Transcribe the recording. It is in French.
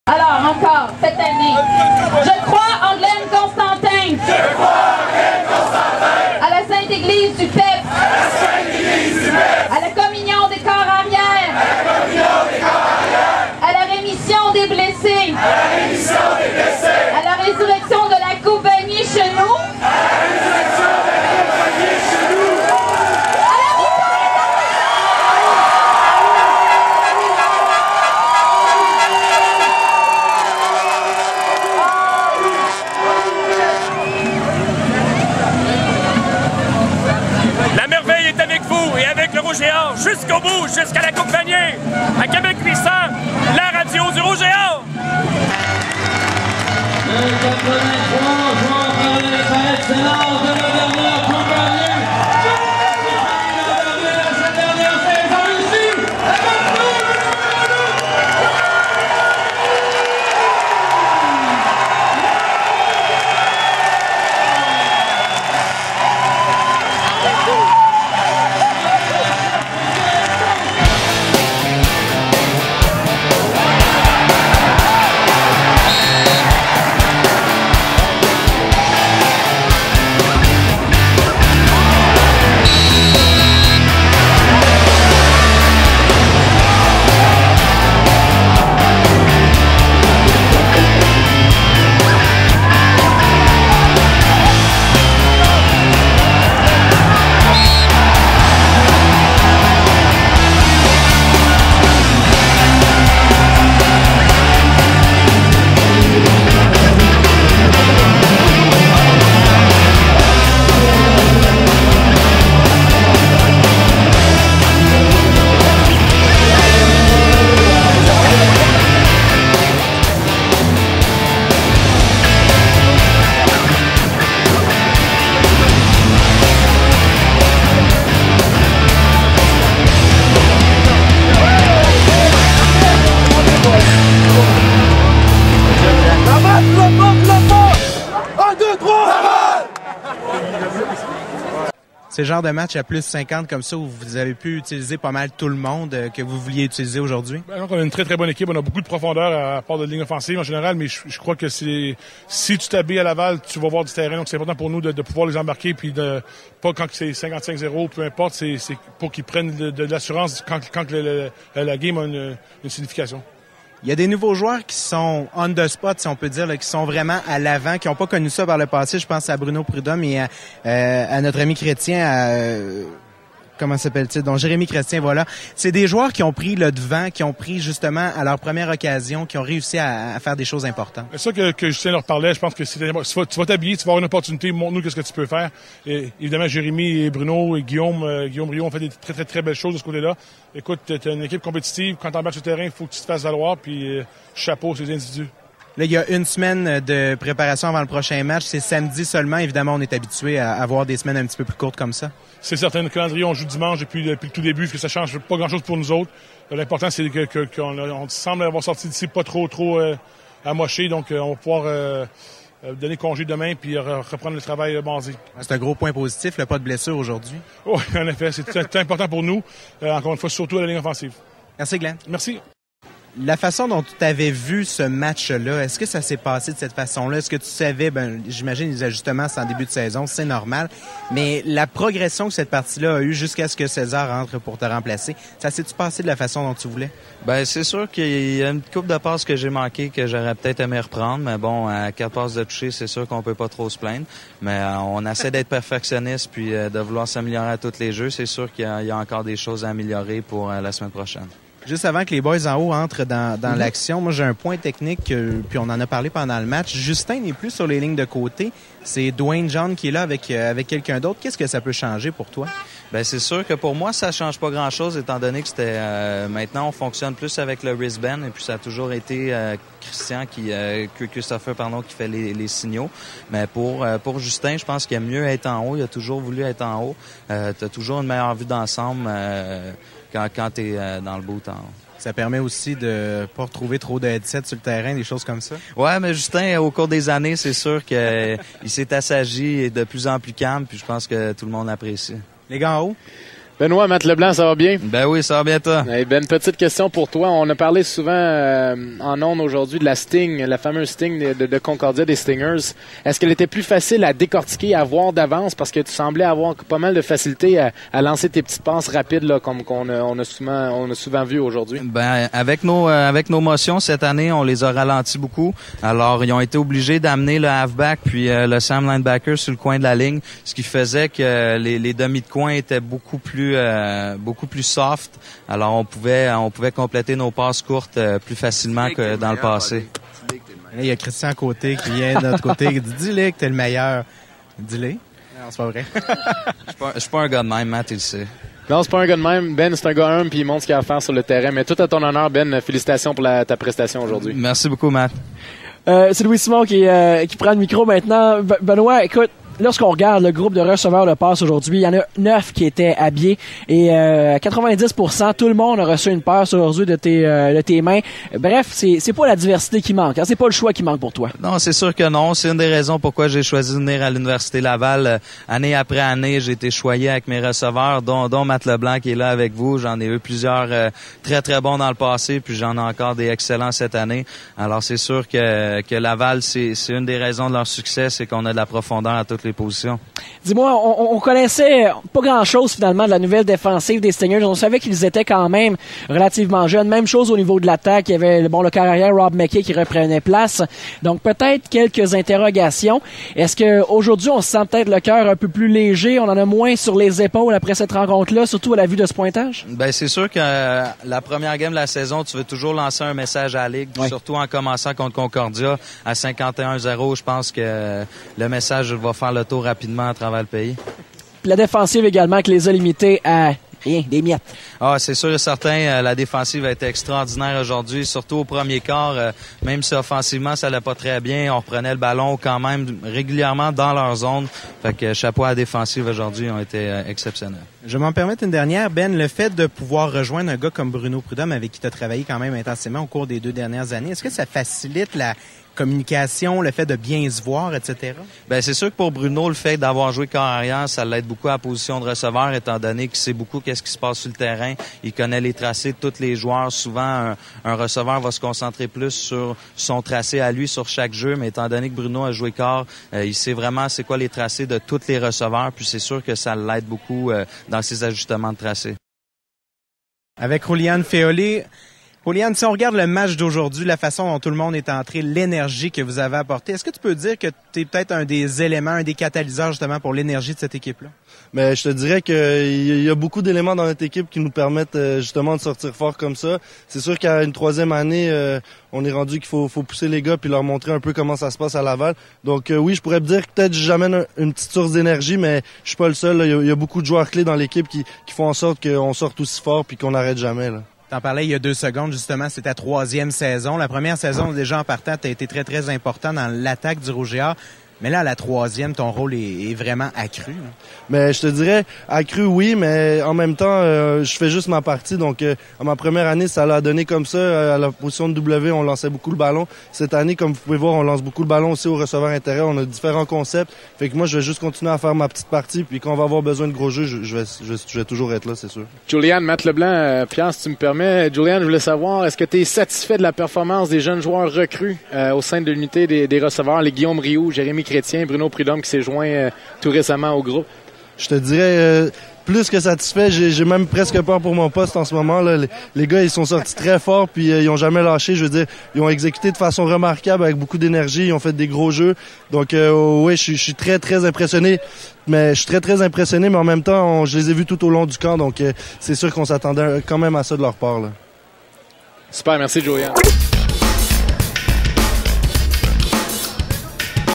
Alors, encore, cette année, je crois en Glenn Constantin. Je crois en Glenn Constantin. À la Sainte Église du PEP. À la Sainte Église du PEP. À la communion des corps arrière. À la communion des corps arrière. À la rémission des blessés. À la rémission des blessés. À la résurrection de la compagnie chez nous. À la résurrection de la compagnie chez nous. Géant jusqu'au bout, jusqu'à la Coupe Vanier, à Québec 800, la radio du Rouge et Or. Le 83 joueur par excellence de la dernière Coupe Vanier. Cette dernière saison ici, C'est le genre de match à plus 50 comme ça où vous avez pu utiliser pas mal tout le monde que vous vouliez utiliser aujourd'hui? Donc on a une très très bonne équipe, on a beaucoup de profondeur à part de ligne offensive en général, mais je crois que si tu t'habilles à Laval, tu vas voir du terrain, donc c'est important pour nous de pouvoir les embarquer, puis de pas quand c'est 55-0, peu importe, c'est pour qu'ils prennent de l'assurance quand la game a une signification. Il y a des nouveaux joueurs qui sont on the spot, si on peut dire, là, qui sont vraiment à l'avant, qui n'ont pas connu ça par le passé. Je pense à Bruno Prudhomme et à notre ami Chrétien, comment s'appelle-t-il? Donc, Jérémy Chrétien, voilà. C'est des joueurs qui ont pris le devant, qui ont pris justement à leur première occasion, qui ont réussi à faire des choses importantes. C'est ça que Justin leur parlait. Je pense que tu vas t'habiller, tu vas avoir une opportunité, montre-nous qu'est-ce que tu peux faire. Et évidemment, Jérémy et Bruno et Guillaume Rio ont fait des très, très, très belles choses de ce côté-là. Écoute, t'as une équipe compétitive. Quand t'embarques sur le terrain, il faut que tu te fasses valoir. Puis, chapeau à ces individus. Là, il y a une semaine de préparation avant le prochain match. C'est samedi seulement. Évidemment, on est habitué à avoir des semaines un petit peu plus courtes comme ça. C'est certain. Le calendrier, on joue dimanche depuis le tout début, que ça change pas grand-chose pour nous autres. L'important, c'est qu'on semble avoir sorti d'ici pas trop amoché. Donc, on va pouvoir donner congé demain puis reprendre le travail mardi. C'est un gros point positif, le pas de blessure aujourd'hui. Oui, en effet. C'est important pour nous. Encore une fois, surtout à la ligne offensive. Merci, Glenn. Merci. La façon dont tu avais vu ce match-là, est-ce que ça s'est passé de cette façon-là? Est-ce que tu savais, j'imagine les ajustements, c'est en début de saison, c'est normal, mais la progression que cette partie-là a eue jusqu'à ce que César entre pour te remplacer, ça s'est-tu passé de la façon dont tu voulais? C'est sûr qu'il y a une couple de passes que j'ai manquées que j'aurais peut-être aimé reprendre, mais bon, à 4 passes de toucher, c'est sûr qu'on peut pas trop se plaindre, mais on essaie d'être perfectionniste puis de vouloir s'améliorer à tous les jeux. C'est sûr qu'il y a encore des choses à améliorer pour la semaine prochaine. Juste avant que les boys en haut entrent dans l'action, moi j'ai un point technique, puis on en a parlé pendant le match. Justin n'est plus sur les lignes de côté. C'est Dwayne John qui est là avec quelqu'un d'autre. Qu'est-ce que ça peut changer pour toi? C'est sûr que pour moi, ça change pas grand-chose, étant donné que c'était maintenant on fonctionne plus avec le wristband, et puis ça a toujours été Christopher qui fait les signaux. Mais pour Justin, je pense qu'il aime mieux être en haut. Il a toujours voulu être en haut. T'as toujours une meilleure vue d'ensemble quand tu es dans le beau temps. Ça permet aussi de pas retrouver trop de headsets sur le terrain, des choses comme ça. Ouais, mais Justin, au cours des années, c'est sûr qu'il s'est assagi et de plus en plus calme, puis je pense que tout le monde apprécie. Les gars en haut? Benoît, Matt Leblanc, ça va bien? Ben oui, ça va bien toi. Eh ben, une petite question pour toi. On a parlé souvent en ondes aujourd'hui de la Sting, la fameuse Sting de Concordia des Stingers. Est-ce qu'elle était plus facile à décortiquer, à voir d'avance parce que tu semblais avoir pas mal de facilité à lancer tes petites passes rapides là, comme on a souvent vu aujourd'hui? Ben avec nos motions cette année, on les a ralentis beaucoup. Alors ils ont été obligés d'amener le halfback puis le Sam linebacker sur le coin de la ligne, ce qui faisait que les demi de coin étaient beaucoup plus soft. Alors on pouvait compléter nos passes courtes plus facilement que dans le passé. Là, il y a Christian Côté qui vient de notre côté qui dit « Dis-le que t'es le meilleur. » Dis-le. Non, c'est pas vrai. Je suis pas un gars de même, Matt, il le sait. Non, c'est pas un gars de même. Ben, c'est un gars humble puis il montre ce qu'il a à faire sur le terrain. Mais tout à ton honneur, Ben. Félicitations pour ta prestation aujourd'hui. Merci beaucoup, Matt. C'est Louis-Simon qui prend le micro maintenant. Benoît, écoute, lorsqu'on regarde le groupe de receveurs de passe aujourd'hui, il y en a 9 qui étaient habillés et 90%, tout le monde a reçu une passe aujourd'hui de tes mains. Bref, c'est pas la diversité qui manque, hein? C'est pas le choix qui manque pour toi. Non, c'est sûr que non. C'est une des raisons pourquoi j'ai choisi de venir à l'Université Laval. Année après année, j'ai été choyé avec mes receveurs, dont Matt Leblanc qui est là avec vous. J'en ai eu plusieurs très, très bons dans le passé, puis j'en ai encore des excellents cette année. Alors, c'est sûr que Laval, c'est une des raisons de leur succès, c'est qu'on a de la profondeur à toutes les positions. Dis-moi, on connaissait pas grand-chose finalement de la nouvelle défensive des Stingers. On savait qu'ils étaient quand même relativement jeunes. Même chose au niveau de l'attaque. Il y avait le carrière Rob McKay qui reprenait place. Donc peut-être quelques interrogations. Est-ce que aujourd'hui on se sent peut-être le cœur un peu plus léger? On en a moins sur les épaules après cette rencontre-là, surtout à la vue de ce pointage? Ben c'est sûr que la première game de la saison, tu veux toujours lancer un message à la Ligue, oui. Surtout en commençant contre Concordia à 51-0. Je pense que le message va faire le tour rapidement à travers le pays. Puis la défensive également qui les a limités à rien, des miettes. Ah, c'est sûr et certain, la défensive a été extraordinaire aujourd'hui, surtout au premier quart. Même si offensivement ça allait pas très bien, on reprenait le ballon quand même régulièrement dans leur zone. Fait que chapeau à la défensive aujourd'hui, ont été exceptionnels. Je vais m'en permettre une dernière, Ben. Le fait de pouvoir rejoindre un gars comme Bruno Prudhomme, avec qui tu as travaillé quand même intensément au cours des 2 dernières années, est-ce que ça facilite la communication, le fait de bien se voir, etc.? Ben c'est sûr que pour Bruno, le fait d'avoir joué corps arrière, ça l'aide beaucoup à la position de receveur, étant donné qu'il sait beaucoup qu'est-ce qui se passe sur le terrain. Il connaît les tracés de tous les joueurs. Souvent, un receveur va se concentrer plus sur son tracé à lui, sur chaque jeu, mais étant donné que Bruno a joué corps, il sait vraiment c'est quoi les tracés de tous les receveurs, puis c'est sûr que ça l'aide beaucoup dans ses ajustements de tracé. Avec Julian Feoli. Julian, si on regarde le match d'aujourd'hui, la façon dont tout le monde est entré, l'énergie que vous avez apportée, est-ce que tu peux dire que tu es peut-être un des éléments, un des catalyseurs justement pour l'énergie de cette équipe-là? Mais je te dirais qu'il y a beaucoup d'éléments dans notre équipe qui nous permettent justement de sortir fort comme ça. C'est sûr qu'à une 3e année, on est rendu qu'il faut pousser les gars puis leur montrer un peu comment ça se passe à Laval. Donc oui, je pourrais me dire que peut-être j'amène une petite source d'énergie, mais je suis pas le seul. Il y a beaucoup de joueurs clés dans l'équipe qui font en sorte qu'on sorte aussi fort puis qu'on n'arrête jamais, là. T'en parlais il y a 2 secondes, justement, c'est ta 3e saison. La première saison, déjà en partant, t'as été très, très important dans l'attaque du Rouge et Or. Mais là, à la 3e, ton rôle est vraiment accru. Hein? Mais je te dirais, accru, oui, mais en même temps, je fais juste ma partie. Donc, à ma première année, ça l'a donné comme ça. À la position de W, on lançait beaucoup le ballon. Cette année, comme vous pouvez voir, on lance beaucoup le ballon aussi au receveur intérieur. On a différents concepts. Fait que moi, je vais juste continuer à faire ma petite partie. Puis quand on va avoir besoin de gros jeux, je vais toujours être là, c'est sûr. Julian, Matt Leblanc, Pierre, si tu me permets. Julian, je voulais savoir, est-ce que tu es satisfait de la performance des jeunes joueurs recrues au sein de l'unité des receveurs, les Guillaume Rioux, Jérémy Chrétien, Bruno Prudhomme qui s'est joint tout récemment au groupe? Je te dirais plus que satisfait. J'ai même presque peur pour mon poste en ce moment. Là. Les gars, ils sont sortis très fort puis ils ont jamais lâché. Je veux dire, ils ont exécuté de façon remarquable avec beaucoup d'énergie. Ils ont fait des gros jeux. Donc oui, je suis très, très impressionné. Mais je suis très, très impressionné, mais en même temps, je les ai vus tout au long du camp. Donc c'est sûr qu'on s'attendait quand même à ça de leur part, là. Super, merci Julian.